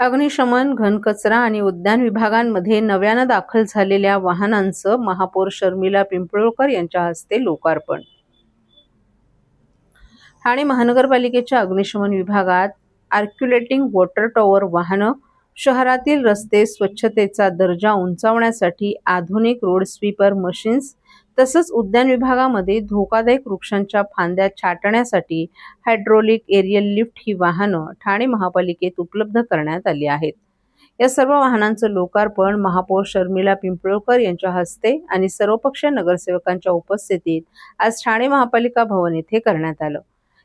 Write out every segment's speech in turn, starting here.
अग्निशमन, घनकचरा आणि उद्यान विभागांमध्ये नव्यानं दाखल झालेल्या वाहनांचं महापौर शर्मिला पिंपळकर यांच्या हस्ते लोकार्पण. ठाणे महानगरपालिकेच्या अग्निशमन विभागात आर्क्युलेटिंग वॉटर टॉवर वाहनं, शहरातील रस्ते स्वच्छतेचा दर्जा उंचावण्यासाठी आधुनिक रोड स्वीपर मशीन्स, तसंच उद्यान विभागामध्ये धोकादायक वृक्षांच्या फांद्या छाटण्यासाठी हायड्रोलिक एरियल लिफ्ट ही वाहनं ठाणे महापालिकेत उपलब्ध करण्यात आली आहेत. या सर्व वाहनांचं लोकार्पण महापौर शर्मिला पिंपळकर यांच्या हस्ते आणि सर्वपक्षीय नगरसेवकांच्या उपस्थितीत आज ठाणे महापालिका भवन येथे करण्यात आलं.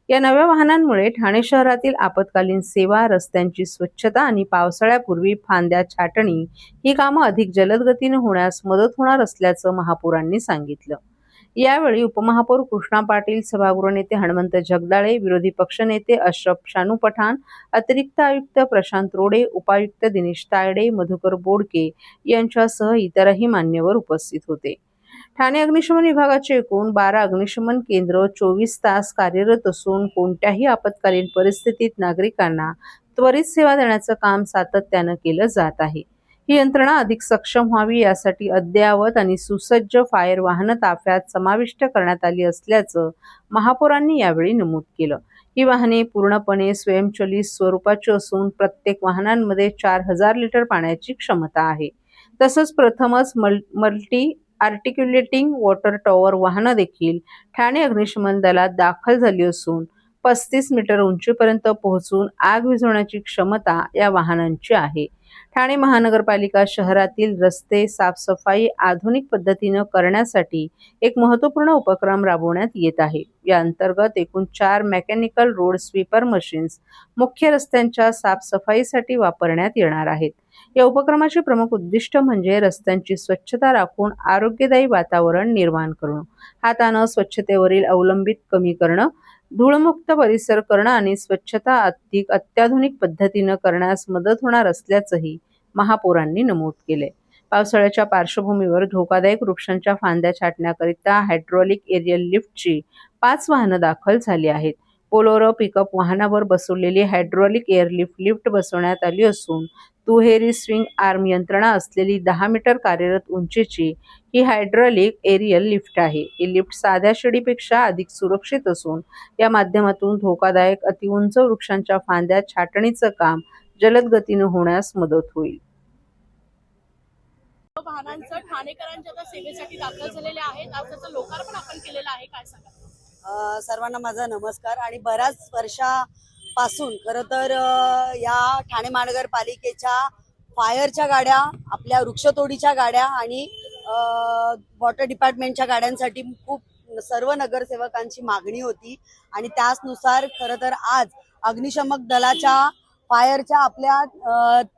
या नव्या वाहनांमुळे ठाणे शहरातील आपत्कालीन सेवा, रस्त्यांची स्वच्छता आणि पावसाळ्यापूर्वी फांद्या छाटणी ही कामं अधिक जलद गतीने होण्यास मदत होणार असल्याचं महापौरांनी सांगितलं. यावेळी उपमहापौर कृष्णा पाटील, सभागृह नेते हनुमंत जगदाळे, विरोधी पक्षनेते अशरफ शानू पठाण, अतिरिक्त आयुक्त प्रशांत रोडे, उपायुक्त दिनेश तायडे, मधुकर बोडके यांच्यासह इतरही मान्यवर उपस्थित होते. ठाणे अग्निशमन विभागाचे एकूण 12 अग्निशमन केंद्र 24 तास कार्यरत असून कोणत्याही आपत्कालीन परिस्थितीत नागरिकांना त्वरित सेवा देण्याचं काम सातत्यानं केलं जात आहे. ही यंत्रणा अधिक सक्षम व्हावी यासाठी अद्ययावत आणि सुसज्ज फायर वाहनं ताफ्यात समाविष्ट करण्यात आली असल्याचं महापौरांनी यावेळी नमूद केलं. ही वाहने पूर्णपणे स्वयंचलित स्वरूपाची असून प्रत्येक वाहनांमध्ये 4000 लिटर पाण्याची क्षमता आहे. तसंच प्रथमच मल्टी आर्टिक्युलेटिंग वॉटर टॉवर वाहनं देखील ठाणे अग्निशमन दलात दाखल झाली असून 35 मीटर उंचीपर्यंत पोहोचून आग विझवण्याची क्षमता या वाहनांची आहे. ठाणे महानगरपालिका शहरातील रस्ते साफसफाई आधुनिक पद्धतीनं करण्यासाठी एक महत्त्वपूर्ण उपक्रम राबवण्यात येत आहे. या अंतर्गत एकूण 4 मेकॅनिकल रोड स्वीपर मशीन्स मुख्य रस्त्यांच्या साफसफाईसाठी वापरण्यात येणार आहेत. या उपक्रमाचे प्रमुख उद्दिष्ट म्हणजे रस्त्यांची स्वच्छता राखून आरोग्यदायी वातावरण निर्माण करणं, हातानं स्वच्छतेवरील अवलंबित कमी करणं, धूळमुक्त परिसर करणं आणि स्वच्छता अधिक अत्याधुनिक पद्धतीनं करण्यास मदत होणार असल्याचंही महापौरांनी नमूद केले. पावसाळ्याच्या पार्श्वभूमीवर धोकादायक वृक्षांच्या फांद्या छाटण्याकरिता हायड्रोलिक एरियल लिफ्टची 5 वाहनं दाखल झाली आहेत. बोलेरो पिकअप वाहनावर बसवलेली हायड्रोलिक एअरलिफ्ट लिफ्ट बसवण्यात आली असून दुहेरी स्विंग आर्म यंत्रणा असलेली 10 मीटर कार्यरत उंचीची ही हायड्रोलिक एरियल लिफ्ट आहे. ही लिफ्ट साध्या शिडीपेक्षा अधिक सुरक्षित असून या माध्यमातून धोकादायक अतिउंच वृक्षांच्या फांद्या छाटणीचं काम जलद गतीने होण्यास मदत होईल. वाहनांचं ठाणेकरांच्या सेवेसाठी दाखल झालेले आहेत. आज त्याचं लोकार्पण आपण केलेलं आहे. काय सांगा? सर्वांना माझा नमस्कार. आणि बऱ्याच वर्षापासून खरं तर या ठाणे महानगरपालिकेच्या फायरच्या गाड्या, आपल्या वृक्षतोडीच्या गाड्या आणि वॉटर डिपार्टमेंटच्या गाड्यांसाठी खूप सर्व नगरसेवकांची मागणी होती आणि त्याचनुसार खरं तर आज अग्निशमक दलाच्या फायरच्या आपल्या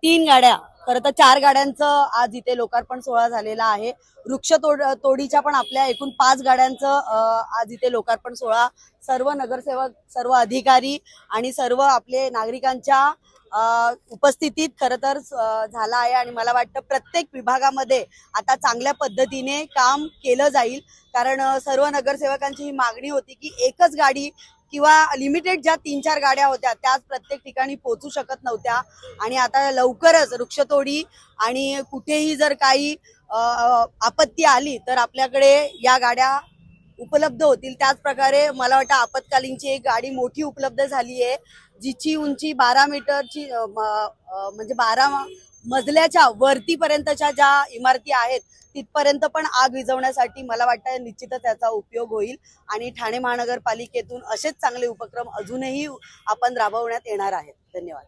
3 गाड्या, खरं तर 4 गाड्यांचं आज इथे लोकार्पण सोहळा झालेला आहे. तोडीच्या पण आपल्या एकूण 5 गाड्यांचं आज इथे लोकार्पण सोहळा सर्व नगरसेवक, सर्व अधिकारी आणि सर्व आपले नागरिकांच्या उपस्थितीत खरं तर झाला आहे. आणि मला वाटतं प्रत्येक विभागामध्ये आता चांगल्या पद्धतीने काम केलं जाईल, कारण सर्व नगरसेवकांची ही मागणी होती की एकच गाडी किंवा लिमिटेड ज्या 3-4 गाड्या होत्या त्याच प्रत्येक ठिकाणी पोहोचू शकत नव्हत्या. आणि आता लवकरच वृक्षतोडी आणि कुठेही जर काही आपत्ती आली तर आपल्याकडे या गाड्या उपलब्ध होतील. त्याच प्रकारे मला वाटतं आपत्कालीनची एक गाडी मोठी उपलब्ध झाली आहे, जिची उंची 12 मीटरची, म्हणजे 12 मजल्याच्या वरतीपर्यंतच्या ज्या इमारती आहेत तिथपर्यंत पण आग विझवण्यासाठी मला वाटतं निश्चितच त्याचा उपयोग होईल. आणि ठाणे महानगरपालिकेतून असेच चांगले उपक्रम अजूनही आपण राबवण्यात येणार आहेत. धन्यवाद.